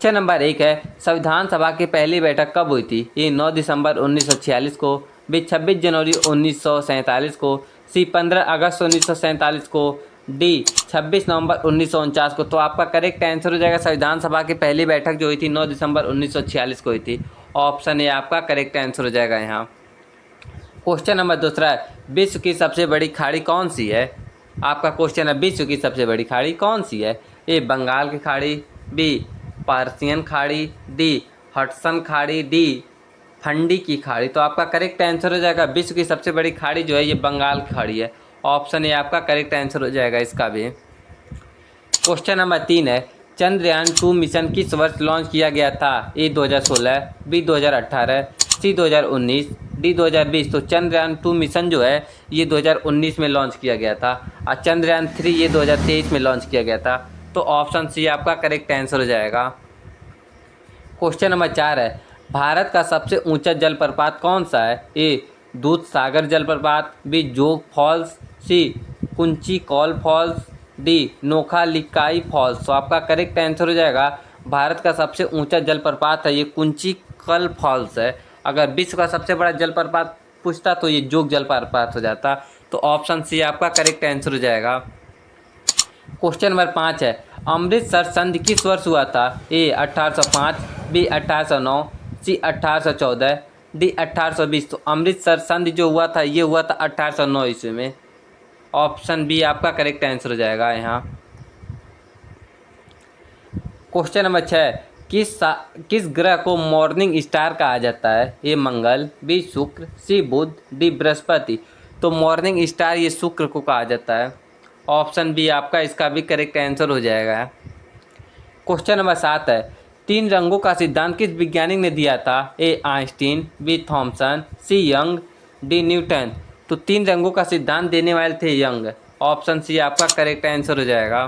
Question number 1 है, संविधान सभा की पहली बैठक कब हुई थी? ए 9 दिसंबर 1946 को, बी 26 जनवरी 1947 को, सी 15 अगस्त 1947 को, डी 26 नवंबर 1949 को। तो आपका करेक्ट आंसर हो जाएगा संविधान सभा की पहली बैठक जो हुई थी 9 दिसंबर 1946 को हुई थी। ऑप्शन ए आपका करेक्ट आंसर हो जाएगा यहाँ। क्वेश्चन नंबर दूसरा है, विश्व की सबसे बड़ी खाड़ी कौन सी है? आपका क्वेश्चन है, विश्व की सबसे बड़ी खाड़ी कौन सी है? ए बंगाल की खाड़ी, बी पर्शियन खाड़ी, डी हडसन खाड़ी, डी फंडी की खाड़ी। तो आपका करेक्ट आंसर हो जाएगा विश्व की सबसे बड़ी खाड़ी जो है ये बंगाल की खाड़ी है। ऑप्शन ए आपका करेक्ट आंसर हो जाएगा इसका भी। क्वेश्चन नंबर 3 है, चंद्रयान 2 मिशन किस वर्ष लॉन्च किया गया था? ए 2016, बी 2018, सी 2019, डी 2020। तो चंद्रयान 2 मिशन जो है ये 2019 में लॉन्च किया गया था और चंद्रयान 3 ये 2023 में लॉन्च किया गया था। तो ऑप्शन सी आपका करेक्ट आंसर हो जाएगा। क्वेश्चन नंबर 4 है, भारत का सबसे ऊंचा जलप्रपात कौन सा है? ए दूध सागर जलप्रपात, B Jog falls, C Kunchikal falls, D Nohkalikai falls. तो आपका करेक्ट आंसर हो जाएगा भारत का सबसे ऊंचा जलप्रपात है ये कुंची कल फॉल्स है। अगर विश्व का सबसे बड़ा जलप्रपात पूछता तो ये जोग जलप्रपात हो जाता। तो ऑप्शन सी आपका करेक्ट आंसर हो जाएगा। क्वेश्चन नंबर 5 है, अमृतसर संधि किस वर्ष हुआ था? ए 1805, बी 1809, सी 1814, डी 1820। तो अमृतसर संधि जो हुआ था ये हुआ था 1809 ईस्वी में। ऑप्शन बी आपका करेक्ट आंसर हो जाएगा यहाँ। क्वेश्चन नंबर 6, किस ग्रह को मॉर्निंग स्टार कहा जाता है? ए मंगल, बी शुक्र, सी बुध, डी बृहस्पति। तो मॉर्निंग स्टार ये शुक्र को कहा जाता है। ऑप्शन बी आपका इसका भी करेक्ट आंसर हो जाएगा। क्वेश्चन नंबर 7 है, 3 रंगों का सिद्धांत किस वैज्ञानिक ने दिया था? ए आइंस्टीन, बी थॉमसन, सी यंग, डी न्यूटन। तो 3 रंगों का सिद्धांत देने वाले थे यंग। ऑप्शन सी आपका करेक्ट आंसर हो जाएगा।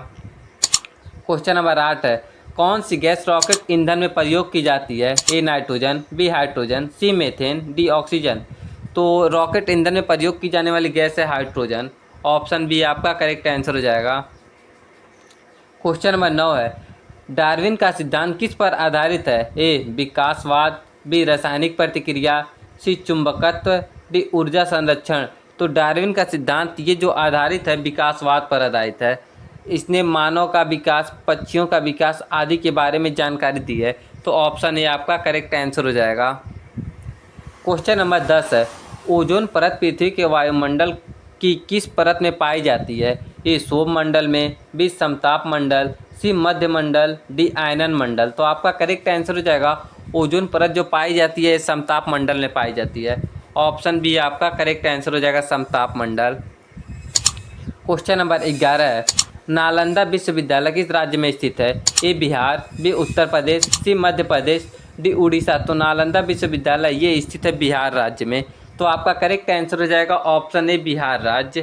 क्वेश्चन नंबर 8 है, कौन सी गैस रॉकेट ईंधन में प्रयोग की जाती है? A nitrogen, B hydrogen, C methane, D oxygen. तो रॉकेट ईंधन में प्रयोग की जाने वाली गैस है हाइड्रोजन। ऑप्शन बी आपका करेक्ट आंसर हो जाएगा। क्वेश्चन नंबर 9 है, डार्विन का सिद्धांत किस पर आधारित है? ए विकासवाद, बी रासायनिक प्रतिक्रिया, सी चुंबकत्व, डी ऊर्जा संरक्षण। तो डार्विन का सिद्धांत ये जो आधारित है विकासवाद पर आधारित है। इसने मानव का विकास, पक्षियों का विकास आदि के बारे में जानकारी दी है। तो ऑप्शन ए आपका करेक्ट आंसर हो जाएगा। क्वेश्चन नंबर 10 है, ओजोन परत पृथ्वी के वायुमंडल की किस परत में पाई जाती है? ए शोभ मंडल में, बी समताप मंडल, सी मध्य मंडल, डी आयनन मंडल। तो आपका करेक्ट आंसर हो जाएगा ओजोन परत जो पाई जाती है समताप मंडल में पाई जाती है। ऑप्शन बी आपका करेक्ट आंसर हो जाएगा समताप मंडल। क्वेश्चन नंबर 11 है, नालंदा विश्वविद्यालय किस राज्य में स्थित है? ए बिहार, बी उत्तर प्रदेश, सी मध्य प्रदेश, डी उड़ीसा। तो नालंदा विश्वविद्यालय ये स्थित है बिहार राज्य में। तो आपका करेक्ट आंसर हो जाएगा ऑप्शन ए बिहार राज्य।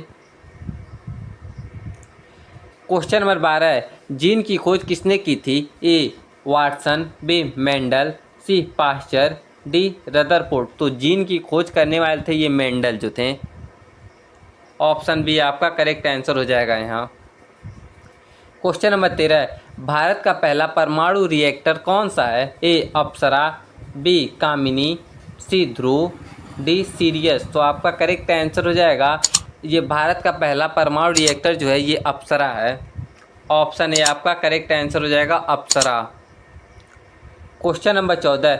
क्वेश्चन नंबर 12 है, जीन की खोज किसने की थी? ए वाटसन, बी मेंडल, सी पास्चर, डी रदरफोर्ड। तो जीन की खोज करने वाले थे ये मेंडल जो थे। ऑप्शन बी आपका करेक्ट आंसर हो जाएगा यहाँ। क्वेश्चन नंबर 13 है, भारत का पहला परमाणु रिएक्टर कौन सा है? ए अप्सरा, बी कामिनी, सी ध्रुव, डी सीरियस। तो आपका करेक्ट आंसर हो जाएगा ये भारत का पहला परमाणु रिएक्टर जो है ये अप्सरा है। ऑप्शन ए आपका करेक्ट आंसर हो जाएगा अप्सरा। क्वेश्चन नंबर 14,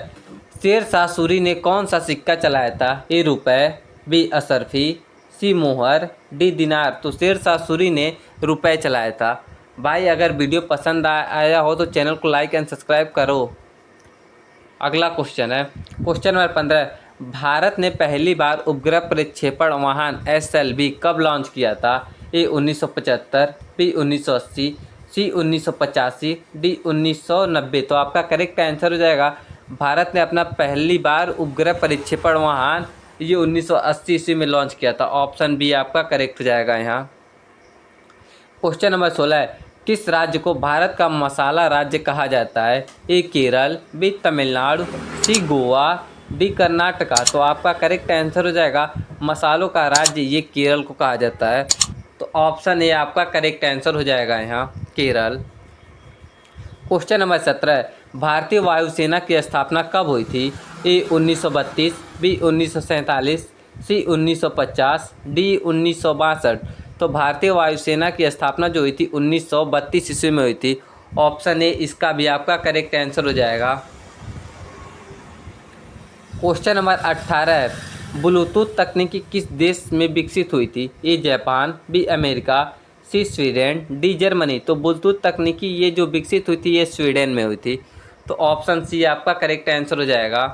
शेरशाह सूरी ने कौन सा सिक्का चलाया था? ए रुपये, बी असरफी, सी मोहर, डी दिनार। तो शेरशाह सूरी ने रुपये चलाया था। भाई अगर वीडियो पसंद आया हो तो चैनल को लाइक एंड सब्सक्राइब करो। अगला क्वेश्चन है, क्वेश्चन नंबर 15, भारत ने पहली बार उपग्रह प्रक्षेपण वाहन SLV कब लॉन्च किया था? ए 1975, बी 1980, सी 1985, डी 1990। तो आपका करेक्ट आंसर हो जाएगा भारत ने अपना पहली बार उपग्रह प्रक्षेपण वाहन ये 1980 ईस्वी में लॉन्च किया था। ऑप्शन बी आपका करेक्ट हो जाएगा यहाँ। क्वेश्चन नंबर 16 है, किस राज्य को भारत का मसाला राज्य कहा जाता है? ए केरल, बी तमिलनाडु, सी गोवा, डी कर्नाटका। तो आपका करेक्ट आंसर हो जाएगा मसालों का राज्य ये केरल को कहा जाता है। तो ऑप्शन ए आपका करेक्ट आंसर हो जाएगा यहाँ केरल। क्वेश्चन नंबर 17 है, भारतीय वायुसेना की स्थापना कब हुई थी? ए 1932, बी 1947, सी 1950, डी 1962। तो भारतीय वायुसेना की स्थापना जो हुई थी 1932 ईस्वी में हुई थी। ऑप्शन ए इसका भी आपका करेक्ट आंसर हो जाएगा। क्वेश्चन नंबर 18 है, ब्लूटूथ तकनीकी किस देश में विकसित हुई थी? A Japan, B America, C Sweden, D Germany. तो ब्लूटूथ तकनीकी ये जो विकसित हुई थी ये स्वीडन में हुई थी। तो ऑप्शन सी आपका करेक्ट आंसर हो जाएगा।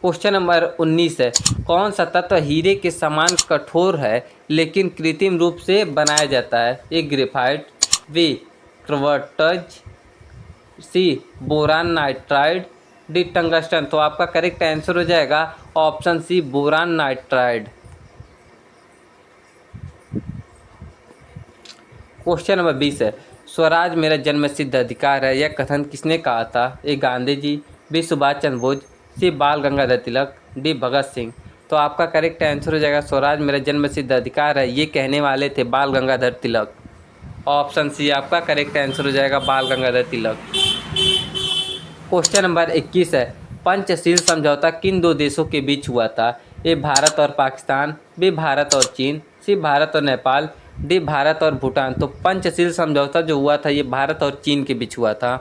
क्वेश्चन नंबर 19 है, कौन सा तत्व हीरे के समान कठोर है लेकिन कृत्रिम रूप से बनाया जाता है? A graphite, B quartz, C boron nitride, D tungsten. तो आपका करेक्ट आंसर हो जाएगा option C boron nitride. Question number 20 है, स्वराज मेरा जन्मसिद्ध अधिकार है यह कथन किसने कहा था? ए गांधी जी, बी सुभाष चंद्र बोस, सी बाल गंगाधर तिलक, डी भगत सिंह। तो आपका करेक्ट आंसर हो जाएगा स्वराज मेरा जन्मसिद्ध अधिकार है ये कहने वाले थे बाल गंगाधर तिलक। ऑप्शन सी आपका करेक्ट आंसर हो जाएगा बाल गंगाधर तिलक। क्वेश्चन नंबर 21 है, पंचशील समझौता किन दो देशों के बीच हुआ था? ए भारत और पाकिस्तान, बी भारत और चीन, सी भारत और नेपाल, डी भारत और भूटान। तो पंचशील समझौता जो हुआ था ये भारत और चीन के बीच हुआ था।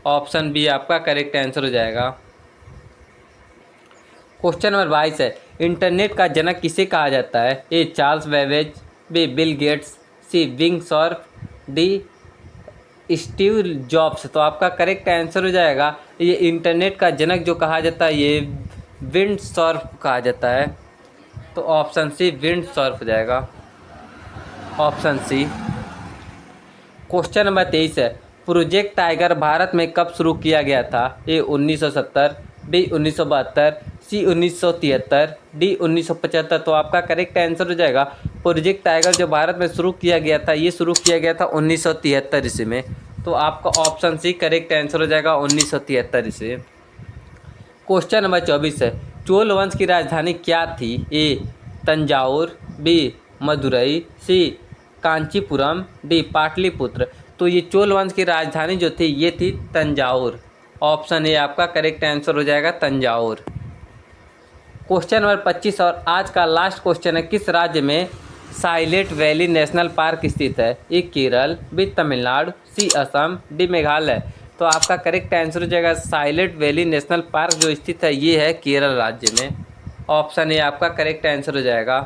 ऑप्शन बी आपका करेक्ट आंसर हो जाएगा। क्वेश्चन नंबर 22 है, इंटरनेट का जनक किसे कहा जाता है? A Charles Babbage, B Bill Gates, C Vint Cerf, D Steve Jobs. तो आपका करेक्ट आंसर हो जाएगा ये इंटरनेट का जनक जो कहा जाता है ये विंड सॉर्फ कहा जाता है। तो ऑप्शन सी विंड सॉर्फ हो जाएगा। ऑप्शन सी। क्वेश्चन नंबर 23 है, प्रोजेक्ट टाइगर भारत में कब शुरू किया गया था? ए 1970, बी 1972, सी 1973, डी 1975। तो आपका करेक्ट आंसर हो जाएगा प्रोजेक्ट टाइगर जो भारत में शुरू किया गया था ये शुरू किया गया था 1973 ईस्वी में। तो आपका ऑप्शन सी करेक्ट आंसर हो जाएगा 1973 ईस्वी। क्वेश्चन नंबर 24 है, चोल वंश की राजधानी क्या थी? ए तंजावुर, बी मदुरई, सी कांचीपुरम, डी पाटलिपुत्र। तो ये चोल वंश की राजधानी जो थी ये थी तंजावुर। ऑप्शन ए आपका करेक्ट आंसर हो जाएगा तंजावुर। क्वेश्चन नंबर 25 और आज का लास्ट क्वेश्चन है, किस राज्य में साइलेंट वैली नेशनल पार्क स्थित है? ए केरल, बी तमिलनाडु, सी असम, डी मेघालय। तो आपका करेक्ट आंसर हो जाएगा साइलेंट वैली नेशनल पार्क जो स्थित है ये है केरल राज्य में। ऑप्शन ए आपका करेक्ट आंसर हो जाएगा।